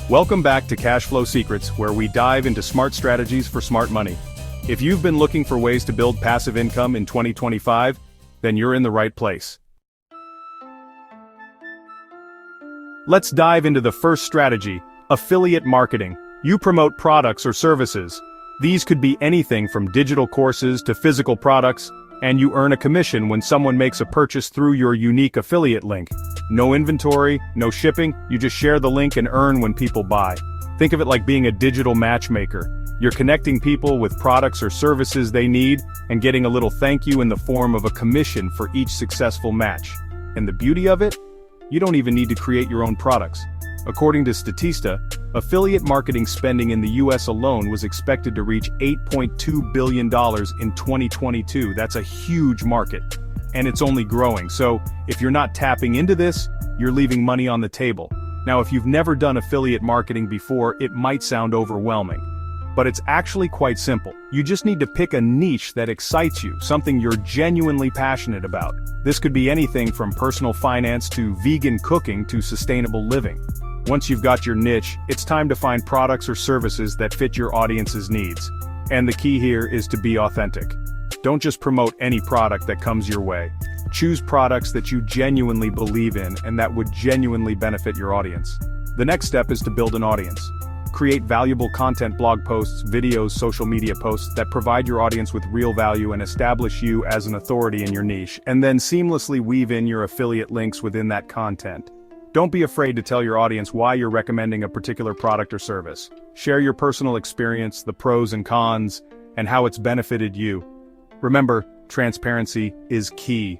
Welcome back to Cash Flow Secrets, where we dive into smart strategies for smart money. If you've been looking for ways to build passive income in 2025, then you're in the right place. Let's dive into the first strategy, affiliate marketing. You promote products or services. These could be anything from digital courses to physical products, and you earn a commission when someone makes a purchase through your unique affiliate link. No inventory, no shipping, you just share the link and earn when people buy. Think of it like being a digital matchmaker. You're connecting people with products or services they need and getting a little thank you in the form of a commission for each successful match. And the beauty of it? You don't even need to create your own products. According to Statista, affiliate marketing spending in the US alone was expected to reach $8.2 billion in 2022. That's a huge market. And it's only growing, so if you're not tapping into this, you're leaving money on the table. Now, if you've never done affiliate marketing before, it might sound overwhelming. But it's actually quite simple. You just need to pick a niche that excites you, something you're genuinely passionate about. This could be anything from personal finance to vegan cooking to sustainable living. Once you've got your niche, it's time to find products or services that fit your audience's needs. And the key here is to be authentic. Don't just promote any product that comes your way. Choose products that you genuinely believe in and that would genuinely benefit your audience. The next step is to build an audience. Create valuable content, blog posts, videos, social media posts that provide your audience with real value and establish you as an authority in your niche, and then seamlessly weave in your affiliate links within that content. Don't be afraid to tell your audience why you're recommending a particular product or service. Share your personal experience, the pros and cons, and how it's benefited you. Remember, transparency is key.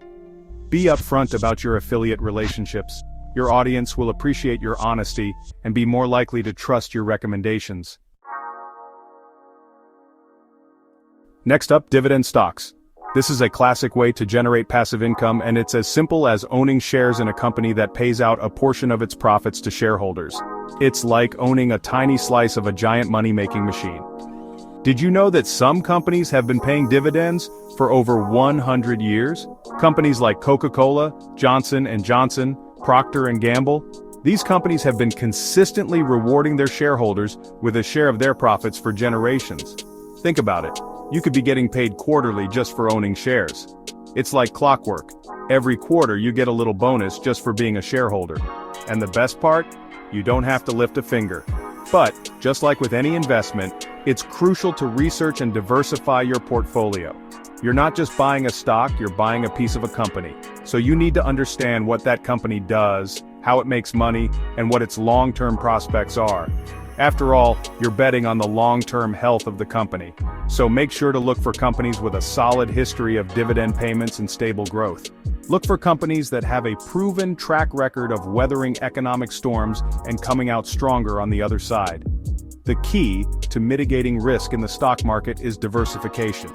Be upfront about your affiliate relationships. Your audience will appreciate your honesty and be more likely to trust your recommendations. Next up, dividend stocks. This is a classic way to generate passive income, and it's as simple as owning shares in a company that pays out a portion of its profits to shareholders. It's like owning a tiny slice of a giant money-making machine. Did you know that some companies have been paying dividends for over 100 years? Companies like Coca-Cola, Johnson & Johnson, Procter & Gamble. These companies have been consistently rewarding their shareholders with a share of their profits for generations. Think about it. You could be getting paid quarterly just for owning shares. It's like clockwork. Every quarter you get a little bonus just for being a shareholder. And the best part? You don't have to lift a finger. But, just like with any investment, it's crucial to research and diversify your portfolio. You're not just buying a stock, you're buying a piece of a company. So you need to understand what that company does, how it makes money, and what its long-term prospects are. After all, you're betting on the long-term health of the company. So make sure to look for companies with a solid history of dividend payments and stable growth. Look for companies that have a proven track record of weathering economic storms and coming out stronger on the other side. The key to mitigating risk in the stock market is diversification.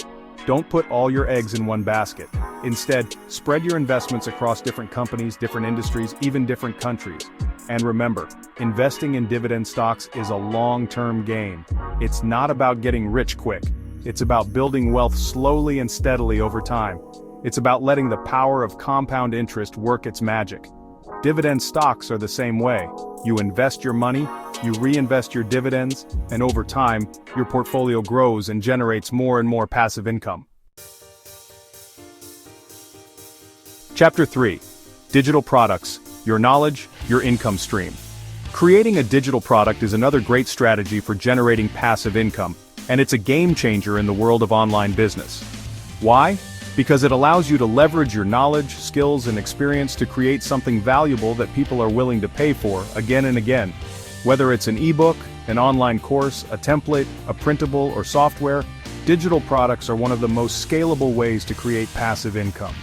Don't put all your eggs in one basket. Instead, spread your investments across different companies, different industries, even different countries. And remember, investing in dividend stocks is a long-term game. It's not about getting rich quick. It's about building wealth slowly and steadily over time. It's about letting the power of compound interest work its magic. Dividend stocks are the same way. You invest your money, you reinvest your dividends, and over time, your portfolio grows and generates more and more passive income. Chapter 3. Digital products, your knowledge, your income stream. Creating a digital product is another great strategy for generating passive income, and it's a game changer in the world of online business. Why? Because it allows you to leverage your knowledge, skills, and experience to create something valuable that people are willing to pay for again and again. Whether it's an ebook, an online course, a template, a printable, or software, digital products are one of the most scalable ways to create passive income.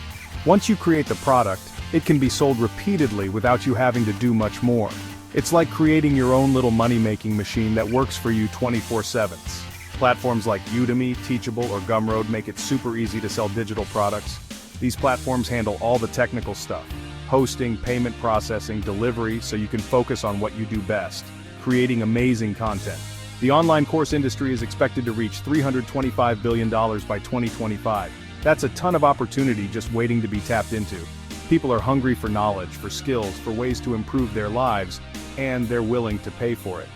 Once you create the product, it can be sold repeatedly without you having to do much more. It's like creating your own little money-making machine that works for you 24/7. Platforms like Udemy, Teachable, or Gumroad make it super easy to sell digital products. These platforms handle all the technical stuff: hosting, payment processing, delivery, so you can focus on what you do best, creating amazing content. The online course industry is expected to reach $325 billion by 2025. That's a ton of opportunity just waiting to be tapped into. People are hungry for knowledge, for skills, for ways to improve their lives, and they're willing to pay for it.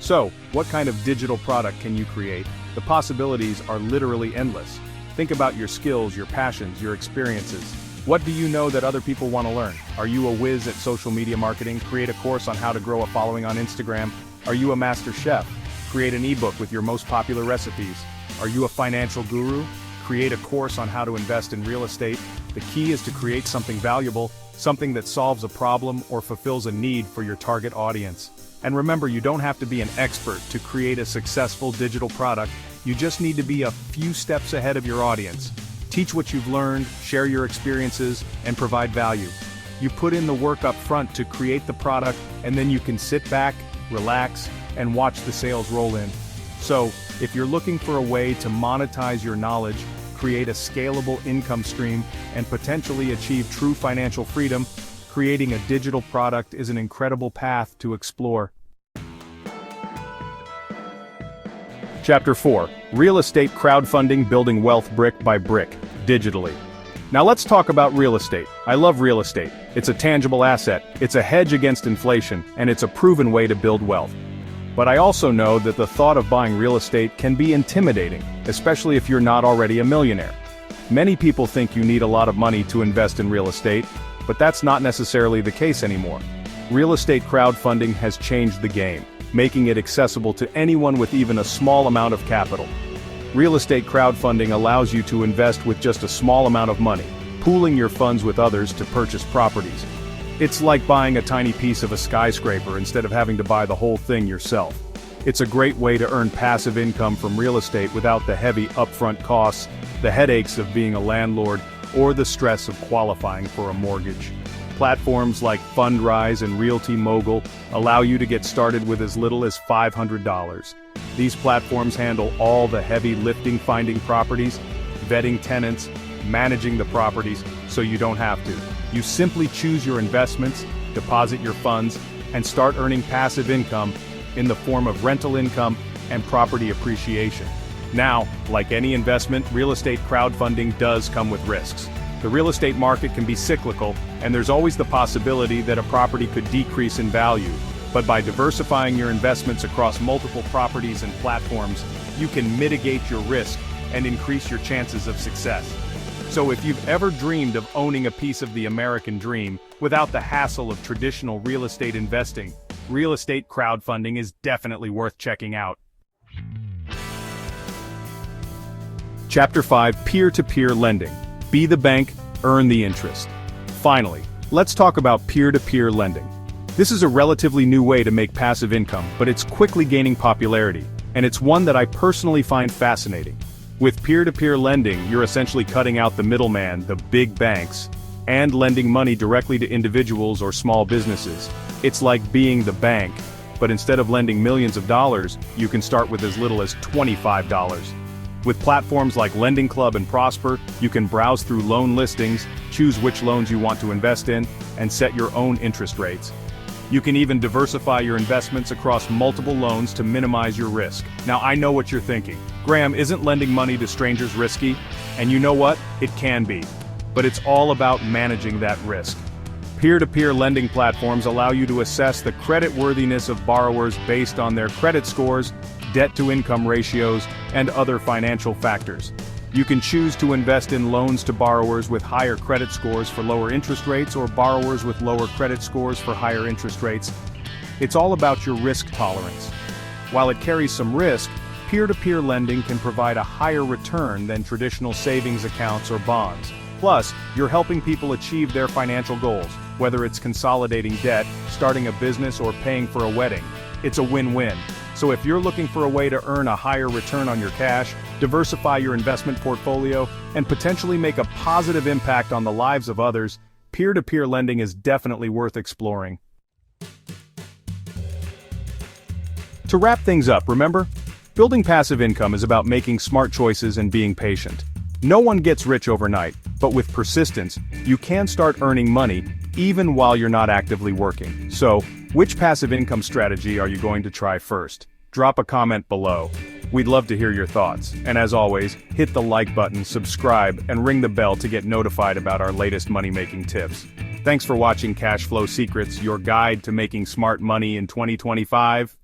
So, what kind of digital product can you create? The possibilities are literally endless. Think about your skills, your passions, your experiences. What do you know that other people want to learn? Are you a whiz at social media marketing? Create a course on how to grow a following on Instagram. Are you a master chef? Create an ebook with your most popular recipes. Are you a financial guru? Create a course on how to invest in real estate. The key is to create something valuable, something that solves a problem or fulfills a need for your target audience. And remember, you don't have to be an expert to create a successful digital product. You just need to be a few steps ahead of your audience. Teach what you've learned, share your experiences, and provide value. You put in the work up front to create the product, and then you can sit back, relax, and watch the sales roll in. So, if you're looking for a way to monetize your knowledge, create a scalable income stream, and potentially achieve true financial freedom, creating a digital product is an incredible path to explore. Chapter 4. Real Estate Crowdfunding: Building Wealth Brick by Brick, Digitally. Now let's talk about real estate. I love real estate. It's a tangible asset, it's a hedge against inflation, and it's a proven way to build wealth. But I also know that the thought of buying real estate can be intimidating, especially if you're not already a millionaire. Many people think you need a lot of money to invest in real estate, but that's not necessarily the case anymore. Real estate crowdfunding has changed the game, making it accessible to anyone with even a small amount of capital. Real estate crowdfunding allows you to invest with just a small amount of money, pooling your funds with others to purchase properties. It's like buying a tiny piece of a skyscraper instead of having to buy the whole thing yourself. It's a great way to earn passive income from real estate without the heavy upfront costs, the headaches of being a landlord, or the stress of qualifying for a mortgage. Platforms like Fundrise and Realty Mogul allow you to get started with as little as $500. These platforms handle all the heavy lifting: finding properties, vetting tenants, managing the properties, so you don't have to. You simply choose your investments, deposit your funds, and start earning passive income in the form of rental income and property appreciation. Now, like any investment, real estate crowdfunding does come with risks. The real estate market can be cyclical, and there's always the possibility that a property could decrease in value. But by diversifying your investments across multiple properties and platforms, you can mitigate your risk and increase your chances of success. So if you've ever dreamed of owning a piece of the American dream without the hassle of traditional real estate investing, real estate crowdfunding is definitely worth checking out. Chapter 5. Peer-to-peer lending. Be the bank, earn the interest. Finally, let's talk about peer-to-peer lending. This is a relatively new way to make passive income, but it's quickly gaining popularity, and it's one that I personally find fascinating. With peer-to-peer lending, you're essentially cutting out the middleman, the big banks, and lending money directly to individuals or small businesses. It's like being the bank, but instead of lending millions of dollars, you can start with as little as $25. With platforms like Lending Club and Prosper, you can browse through loan listings, choose which loans you want to invest in, and set your own interest rates. You can even diversify your investments across multiple loans to minimize your risk. Now I know what you're thinking. Graham, isn't lending money to strangers risky? And you know what? It can be. But it's all about managing that risk. Peer-to-peer lending platforms allow you to assess the creditworthiness of borrowers based on their credit scores, debt-to-income ratios, and other financial factors. You can choose to invest in loans to borrowers with higher credit scores for lower interest rates, or borrowers with lower credit scores for higher interest rates. It's all about your risk tolerance. While it carries some risk, peer-to-peer lending can provide a higher return than traditional savings accounts or bonds. Plus, you're helping people achieve their financial goals, whether it's consolidating debt, starting a business, or paying for a wedding. It's a win-win. So if you're looking for a way to earn a higher return on your cash, diversify your investment portfolio, and potentially make a positive impact on the lives of others, peer-to-peer lending is definitely worth exploring. To wrap things up, remember, building passive income is about making smart choices and being patient. No one gets rich overnight, but with persistence, you can start earning money even while you're not actively working. So, which passive income strategy are you going to try first? Drop a comment below. We'd love to hear your thoughts. And as always, hit the like button, subscribe, and ring the bell to get notified about our latest money-making tips. Thanks for watching Cash Flow Secrets, your guide to making smart money in 2025.